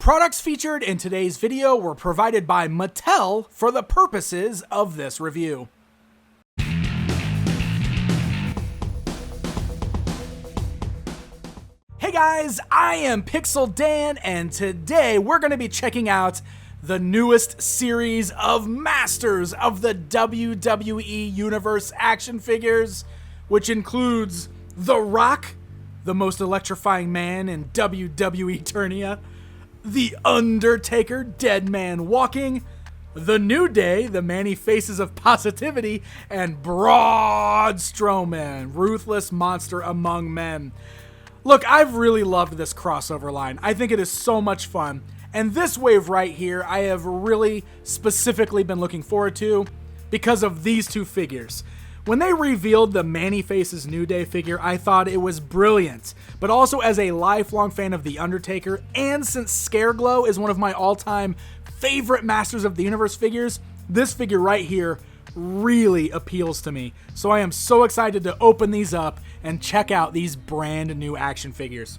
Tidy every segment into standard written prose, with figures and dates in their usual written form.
products featured in today's video were provided by Mattel for the purposes of this review. Hey guys, I am Pixel Dan, and today we're going to be checking out the newest series of Masters of the WWE Universe action figures, which includes The Rock, the most electrifying man in WWE Eternia, The Undertaker, dead man walking, The New Day, the many faces of positivity, and Braun Strowman, ruthless monster among men. Look, I've really loved this crossover line. I think it is so much fun. And this wave right here, I have really specifically been looking forward to because of these two figures. When they revealed the Manny Faces New Day figure, I thought it was brilliant. But also as a lifelong fan of The Undertaker, and since Scareglow is one of my all-time favorite Masters of the Universe figures, this figure right here really appeals to me. So I am so excited to open these up and check out these brand new action figures.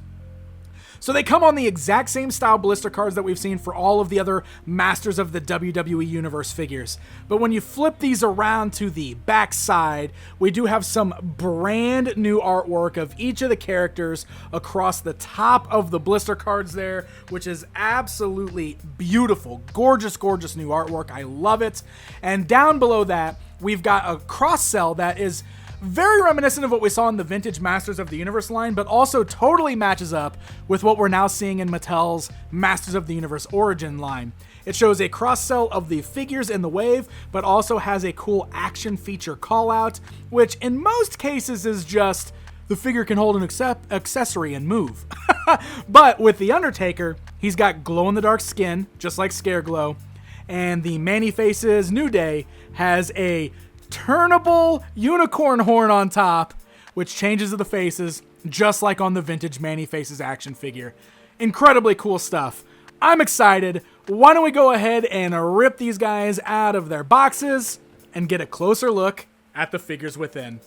So they come on the exact same style blister cards that we've seen for all of the other Masters of the WWE Universe figures. But when you flip these around to the back side, we do have some brand new artwork of each of the characters across the top of the blister cards there, which is absolutely beautiful. Gorgeous, gorgeous new artwork. I love it. And down below that, we've got a cross-sell that is very reminiscent of what we saw in the vintage Masters of the Universe line, but also totally matches up with what we're now seeing in Mattel's Masters of the Universe Origin line. It shows a cross-sell of the figures in the wave, but also has a cool action feature call-out, which in most cases is just the figure can hold an accessory and move. But with The Undertaker, he's got glow-in-the-dark skin, just like Scareglow, and the Manny Faces New Day has a turnable unicorn horn on top, which changes the faces, just like on the vintage Manny Faces action figure. Incredibly cool stuff. I'm excited. Why don't we go ahead and rip these guys out of their boxes and get a closer look at the figures within.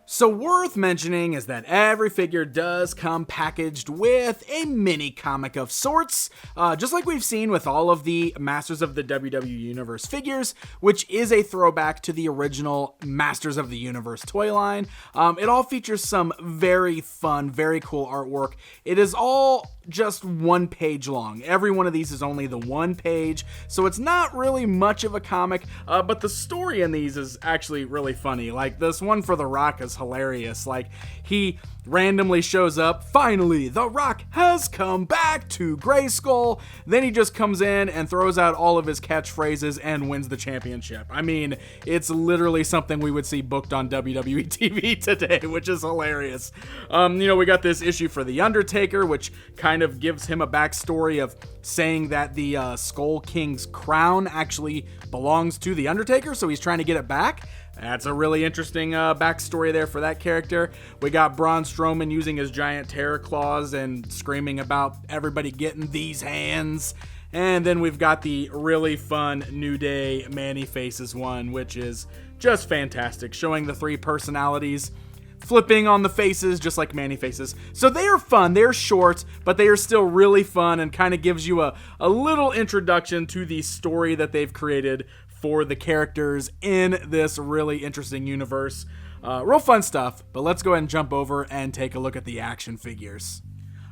So worth mentioning is that every figure does come packaged with a mini comic of sorts, just like we've seen with all of the Masters of the WWE Universe figures, which is a throwback to the original Masters of the Universe toy line. It all features some very fun, very cool artwork. It is all just one page long. Every one of these is only the one page, so it's not really much of a comic, but the story in these is actually really funny. Like this one for The Rock is hilarious. Like he randomly shows up, finally, The Rock has come back to Grayskull. Then he just comes in and throws out all of his catchphrases and wins the championship. I mean, it's literally something we would see booked on WWE TV today, which is hilarious. We got this issue for The Undertaker, which kind of gives him a backstory of saying that the Skull King's crown actually belongs to The Undertaker, so he's trying to get it back. That's a really interesting backstory there for that character. We got Braun Strowman using his giant terror claws and screaming about everybody getting these hands. And then we've got the really fun New Day Manny Faces one, which is just fantastic, showing the three personalities flipping on the faces just like Manny Faces. So they are fun, they're short, but they are still really fun and kind of gives you a little introduction to the story that they've created for the characters in this really interesting universe. Real fun stuff, but let's go ahead and jump over and take a look at the action figures.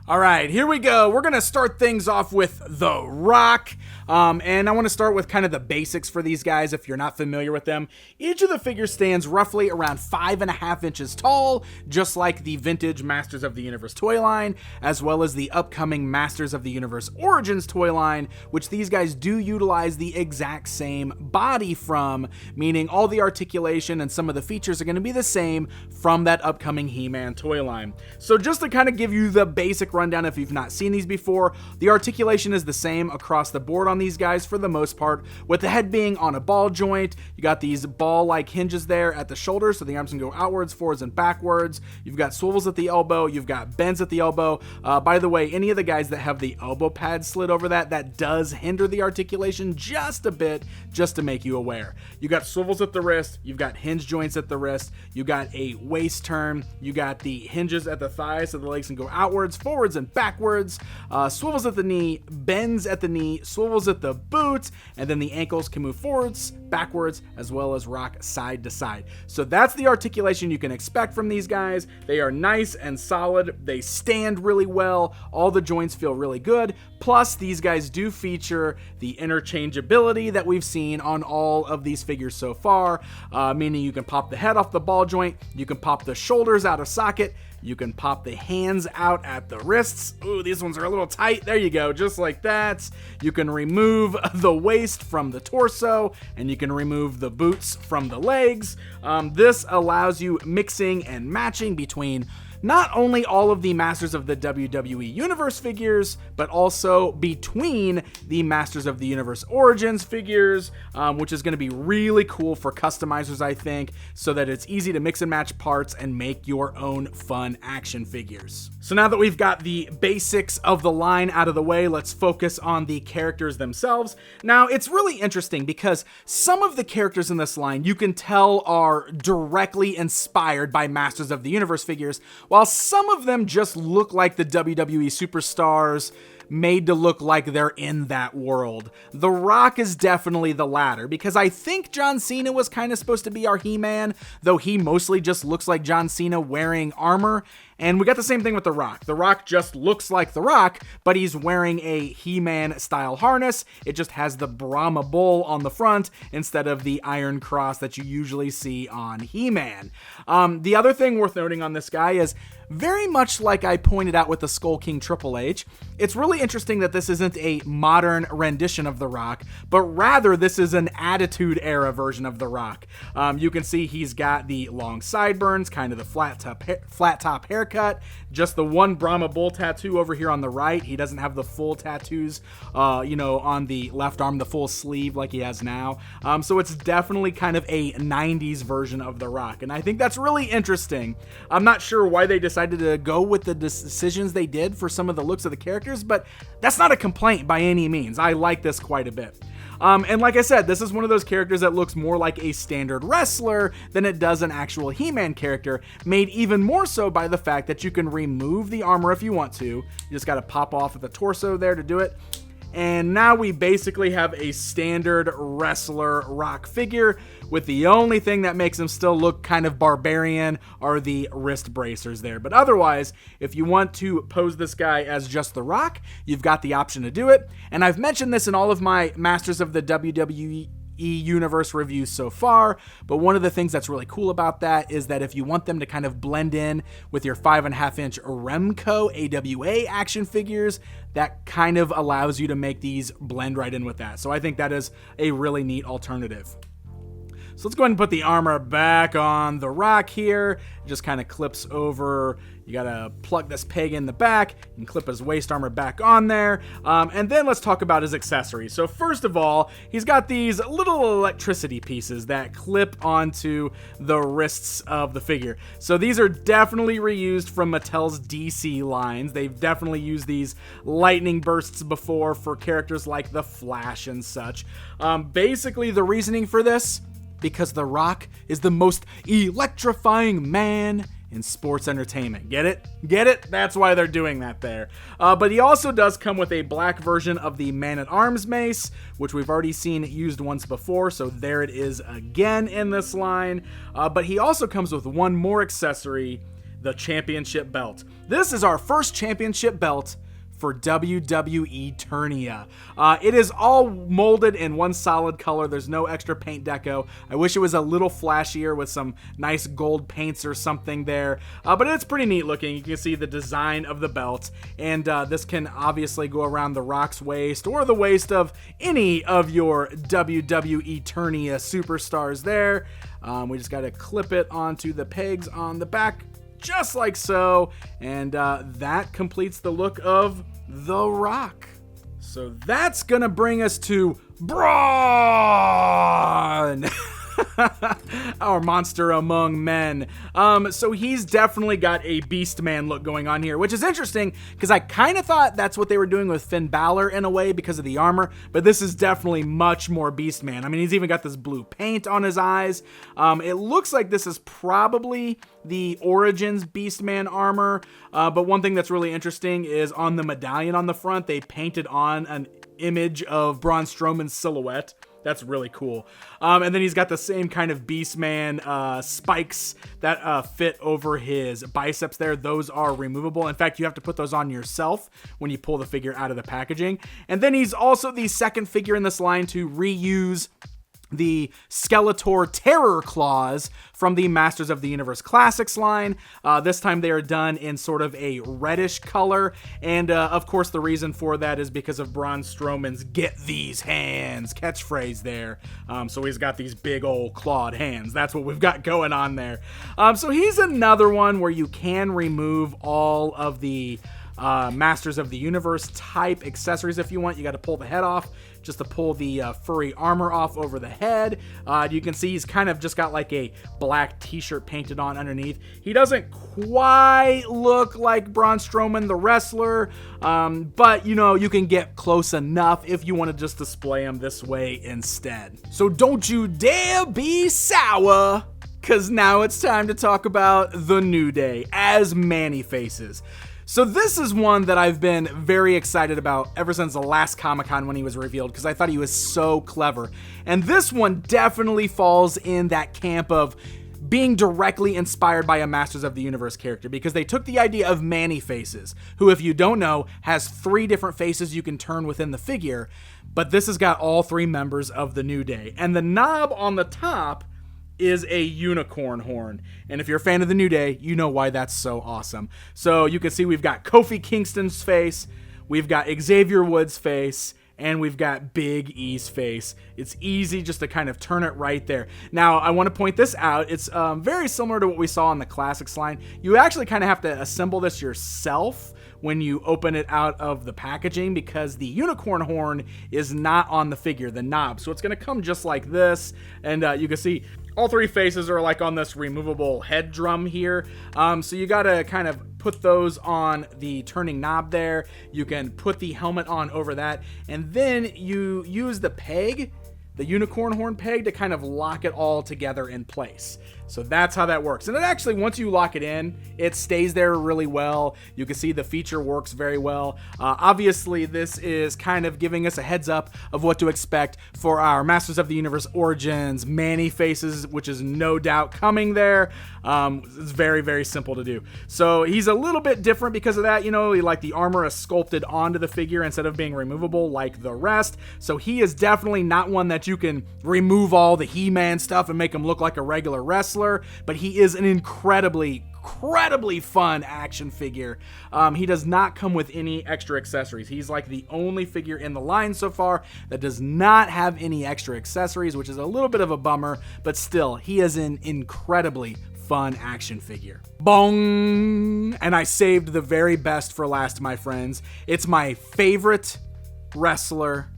All right, here we go. We're going to start things off with The Rock. And I want to start with kind of the basics for these guys if you're not familiar with them. Each of the figures stands roughly around 5.5 inches tall, just like the vintage Masters of the Universe toy line, as well as the upcoming Masters of the Universe Origins toy line, which these guys do utilize the exact same body from, meaning all the articulation and some of the features are going to be the same from that upcoming He-Man toy line. So just to kind of give you the basic rundown if you've not seen these before, the articulation is the same across the board on these guys for the most part, with the head being on a ball joint. You got these ball-like hinges there at the shoulder, so the arms can go outwards, forwards, and backwards. You've got swivels at the elbow. You've got bends at the elbow. By the way, any of the guys that have the elbow pad slid over that does hinder the articulation just a bit, just to make you aware. You got swivels at the wrist. You've got hinge joints at the wrist. You got a waist turn. You got the hinges at the thighs, so the legs can go outwards, forwards, forwards and backwards, swivels at the knee, bends at the knee, swivels at the boot, and then the ankles can move forwards, backwards, as well as rock side to side. So that's the articulation you can expect from these guys. They are nice and solid. They stand really well. All the joints feel really good. Plus, these guys do feature the interchangeability that we've seen on all of these figures so far, meaning you can pop the head off the ball joint, you can pop the shoulders out of socket, you can pop the hands out at the wrists. Ooh, these ones are a little tight. There you go, just like that. You can remove the waist from the torso, and you can remove the boots from the legs. This allows you mixing and matching between not only all of the Masters of the WWE Universe figures, but also between the Masters of the Universe Origins figures, which is going to be really cool for customizers, I think, so that it's easy to mix and match parts and make your own fun action figures. So now that we've got the basics of the line out of the way, let's focus on the characters themselves. Now, it's really interesting because some of the characters in this line you can tell are directly inspired by Masters of the Universe figures, while some of them just look like the WWE superstars made to look like they're in that world. The Rock is definitely the latter, because I think John Cena was kind of supposed to be our He-Man, though he mostly just looks like John Cena wearing armor. And we got the same thing with The Rock. The Rock just looks like The Rock, but he's wearing a He-Man style harness. It just has the Brahma bull on the front instead of the Iron Cross that you usually see on He-Man. The other thing worth noting on this guy is, very much like I pointed out with the Skull King Triple H, it's really interesting that this isn't a modern rendition of The Rock, but rather this is an Attitude Era version of The Rock. You can see he's got the long sideburns, kind of the flat top haircut, just the one Brahma Bull tattoo over here on the right. He doesn't have the full tattoos, on the left arm, the full sleeve like he has now. So it's definitely kind of a 90s version of The Rock, and I think that's really interesting. I'm not sure why they decided to go with the decisions they did for some of the looks of the characters, but that's not a complaint by any means. I like this quite a bit. And like I said, this is one of those characters that looks more like a standard wrestler than it does an actual He-Man character, made even more so by the fact that you can remove the armor if you want to. You just got to pop off at the torso there to do it. And now we basically have a standard wrestler Rock figure, with the only thing that makes him still look kind of barbarian are the wrist bracers there. But otherwise, if you want to pose this guy as just The Rock, you've got the option to do it. And I've mentioned this in all of my Masters of the WWE Universe reviews so far, but one of the things that's really cool about that is that if you want them to kind of blend in with your 5.5-inch Remco AWA action figures, that kind of allows you to make these blend right in with that. So I think that is a really neat alternative. So let's go ahead and put the armor back on The Rock here. It just kind of clips over. You gotta plug this peg in the back and clip his waist armor back on there. And then let's talk about his accessories. So first of all, he's got these little electricity pieces that clip onto the wrists of the figure. So these are definitely reused from Mattel's DC lines. They've definitely used these lightning bursts before for characters like the Flash and such. Basically, the reasoning for this, because The Rock is the most electrifying man in sports entertainment. Get it? Get it? That's why they're doing that there. But he also does come with a black version of the Man-at-Arms mace, which we've already seen used once before, so there it is again in this line. But he also comes with one more accessory, the championship belt. This is our first championship belt for WWE Eternia. It is all molded in one solid color. There's no extra paint deco. I wish it was a little flashier with some nice gold paints or something there, but it's pretty neat looking. You can see the design of the belt, and this can obviously go around The Rock's waist or the waist of any of your WWE Eternia superstars there. We just got to clip it onto the pegs on the back, just like so, and that completes the look of The Rock. So that's gonna bring us to Braun. Our monster among men. So he's definitely got a Beast Man look going on here, which is interesting because I kind of thought that's what they were doing with Finn Balor in a way because of the armor, but this is definitely much more Beast Man. I mean, he's even got this blue paint on his eyes. It looks like this is probably the Origins Beast Man armor, but one thing that's really interesting is on the medallion on the front, they painted on an image of Braun Strowman's silhouette. That's really cool. And then he's got the same kind of Beastman spikes that fit over his biceps there. Those are removable. In fact, you have to put those on yourself when you pull the figure out of the packaging. And then he's also the second figure in this line to reuse the Skeletor Terror Claws from the Masters of the Universe Classics line. This time they are done in sort of a reddish color. And of course, the reason for that is because of Braun Strowman's "Get These Hands" catchphrase there. So he's got these big old clawed hands. That's what we've got going on there. So he's another one where you can remove all of the Masters of the Universe type accessories if you want. You got to pull the head off just to pull the furry armor off over the head. You can see he's kind of just got like a black t-shirt painted on underneath. He doesn't quite look like Braun Strowman the wrestler, but you know, you can get close enough if you want to just display him this way instead. So don't you dare be sour, because now it's time to talk about the New Day as Man-E-Faces. So this is one that I've been very excited about ever since the last Comic-Con when he was revealed, because I thought he was so clever. And this one definitely falls in that camp of being directly inspired by a Masters of the Universe character, because they took the idea of Man-E-Faces, who, if you don't know, has 3 different faces you can turn within the figure, but this has got all 3 members of the New Day. And the knob on the top is a unicorn horn. And if you're a fan of the New Day, you know why that's so awesome. So you can see we've got Kofi Kingston's face, we've got Xavier Woods' face, and we've got Big E's face. It's easy just to kind of turn it right there. Now, I want to point this out. It's very similar to what we saw on the Classics line. You actually kind of have to assemble this yourself when you open it out of the packaging, because the unicorn horn is not on the figure, the knob. So it's going to come just like this. And you can see all 3 faces are like on this removable head drum here. So you got to kind of put those on the turning knob there. You can put the helmet on over that. And then you use the peg, the unicorn horn peg, to kind of lock it all together in place. So that's how that works. And it actually, once you lock it in, it stays there really well. You can see the feature works very well. Obviously, this is kind of giving us a heads up of what to expect for our Masters of the Universe Origins Man-E-Faces, which is no doubt coming there. It's very, very simple to do. So he's a little bit different because of that. You know, like the armor is sculpted onto the figure instead of being removable like the rest. So he is definitely not one that you can remove all the He-Man stuff and make him look like a regular wrestler. But he is an incredibly fun action figure. He does not come with any extra accessories. He's like the only figure in the line so far that does not have any extra accessories, which is a little bit of a bummer, but still, he is an incredibly fun action figure. Bong! And I saved the very best for last, my friends. It's my favorite wrestler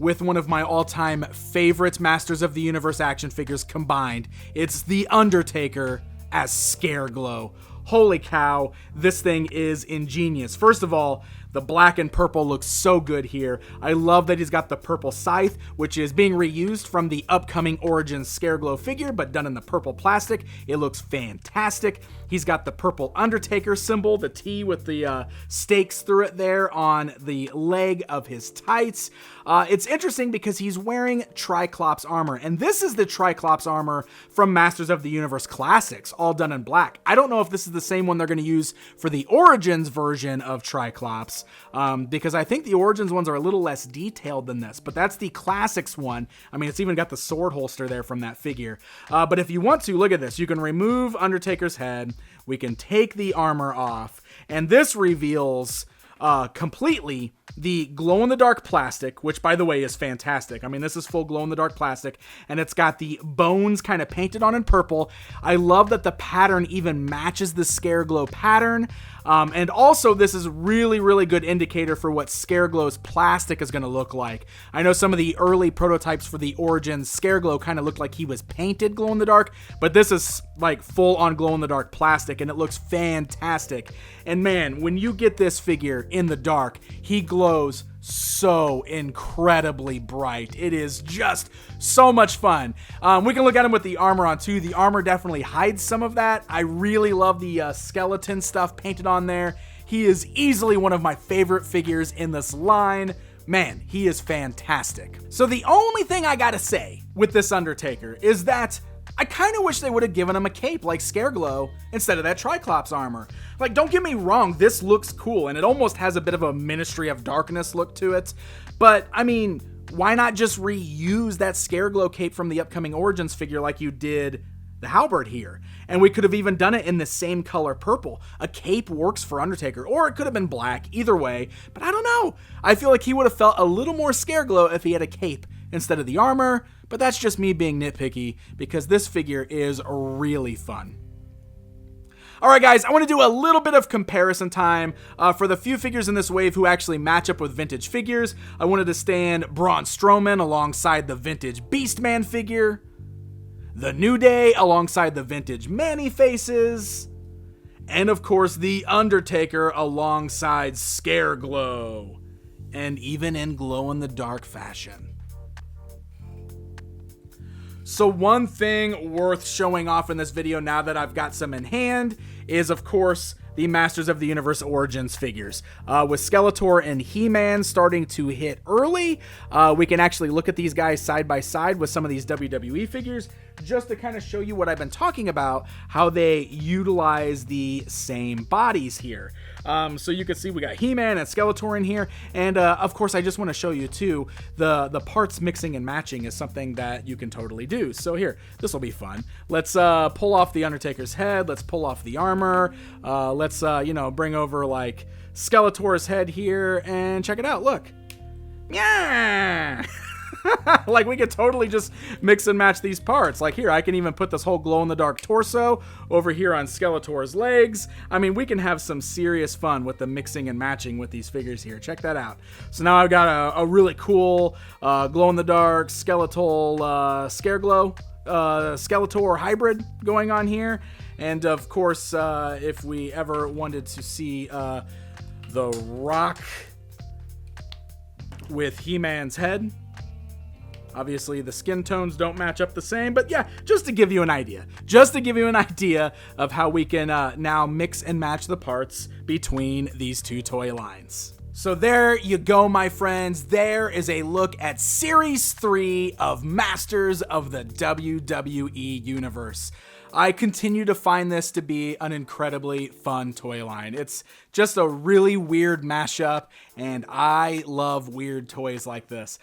with one of my all-time favorite Masters of the Universe action figures combined. It's the Undertaker as Scareglow. Holy cow, this thing is ingenious. First of all, the black and purple looks so good here. I love that he's got the purple scythe, which is being reused from the upcoming Origins Scareglow figure, but done in the purple plastic. It looks fantastic. He's got the purple Undertaker symbol, the T with the stakes through it there on the leg of his tights. It's interesting because he's wearing Triclops armor, and this is the Triclops armor from Masters of the Universe Classics, all done in black. I don't know if this is the same one they're going to use for the Origins version of Triclops, because I think the Origins ones are a little less detailed than this, but that's the Classics one. I mean, it's even got the sword holster there from that figure. But if you want to, look at this. You can remove Undertaker's head. We can take the armor off, and this reveals completely the glow-in-the-dark plastic, which, by the way, is fantastic. I mean, this is full glow-in-the-dark plastic, and it's got the bones kind of painted on in purple. I love that the pattern even matches the Scareglow pattern. And also, this is really, really good indicator for what Scareglow's plastic is going to look like. I know some of the early prototypes for the Origins Scareglow kind of looked like he was painted glow-in-the-dark, but this is like full-on glow-in-the-dark plastic, and it looks fantastic. And man, when you get this figure in the dark, he glows so incredibly bright. It is just so much fun. We can look at him with the armor on too. The armor definitely hides some of that. I really love the skeleton stuff painted on there. He is easily one of my favorite figures in this line. Man, he is fantastic. So the only thing I gotta say with this Undertaker is that I kind of wish they would have given him a cape like Scareglow instead of that Triclops armor. Like, don't get me wrong, this looks cool, and it almost has a bit of a Ministry of Darkness look to it. But, I mean, why not just reuse that Scareglow cape from the upcoming Origins figure like you did the halberd here? And we could have even done it in the same color purple. A cape works for Undertaker, or it could have been black, either way. But I don't know. I feel like he would have felt a little more Scareglow if he had a cape instead of the armor, but that's just me being nitpicky because this figure is really fun. Alright guys, I want to do a little bit of comparison time for the few figures in this wave who actually match up with vintage figures. I wanted to stand Braun Strowman alongside the vintage Beastman figure, the New Day alongside the vintage Manny Faces, and of course the Undertaker alongside Scareglow, and even in glow-in-the-dark fashion. So one thing worth showing off in this video now that I've got some in hand is, of course, the Masters of the Universe Origins figures. With Skeletor and He-Man starting to hit early, we can actually look at these guys side by side with some of these WWE figures just to kind of show you what I've been talking about, how they utilize the same bodies here. So you can see we got He-Man and Skeletor in here, and of course I just want to show you too, the parts mixing and matching is something that you can totally do. So here, this will be fun. Let's pull off the Undertaker's head, let's pull off the armor, let's bring over like Skeletor's head here, and check it out, look. Yeah. Like, we could totally just mix and match these parts. Like, here, I can even put this whole glow-in-the-dark torso over here on Skeletor's legs. I mean, we can have some serious fun with the mixing and matching with these figures here. Check that out. So now I've got a really cool glow-in-the-dark skeletal Scareglow Skeletor hybrid going on here. And, of course, if we ever wanted to see The Rock with He-Man's head, obviously, the skin tones don't match up the same, but yeah, just to give you an idea. Just to give you an idea of how we can now mix and match the parts between these two toy lines. So there you go, my friends. There is a look at Series 3 of Masters of the WWE Universe. I continue to find this to be an incredibly fun toy line. It's just a really weird mashup, and I love weird toys like this.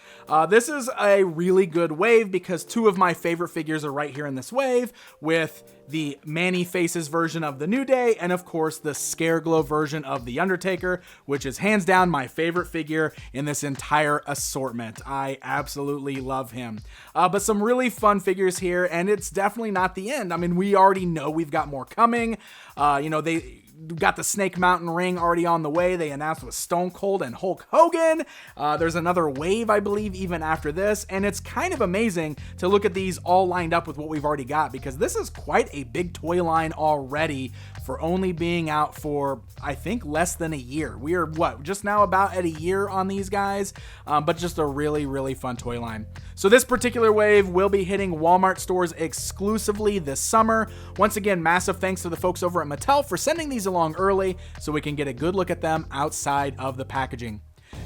This is a really good wave because two of my favorite figures are right here in this wave, with the Manny Faces version of the New Day, and of course the Scareglow version of the Undertaker, which is hands down my favorite figure in this entire assortment. I absolutely love him. But some really fun figures here, and it's definitely not the end. I mean, we already know we've got more coming. They got the Snake Mountain ring already on the way. They announced with Stone Cold and Hulk Hogan. There's another wave, I believe, even after this. And it's kind of amazing to look at these all lined up with what we've already got, because this is quite a big toy line already for only being out for, I think, less than a year. We are, just now about at a year on these guys, but just a really, really fun toy line. So this particular wave will be hitting Walmart stores exclusively this summer. Once again, massive thanks to the folks over at Mattel for sending these along early so we can get a good look at them outside of the packaging.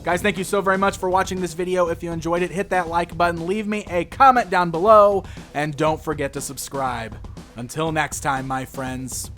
Guys, thank you so very much for watching this video. If you enjoyed it, hit that like button, leave me a comment down below, and don't forget to subscribe. Until next time, my friends.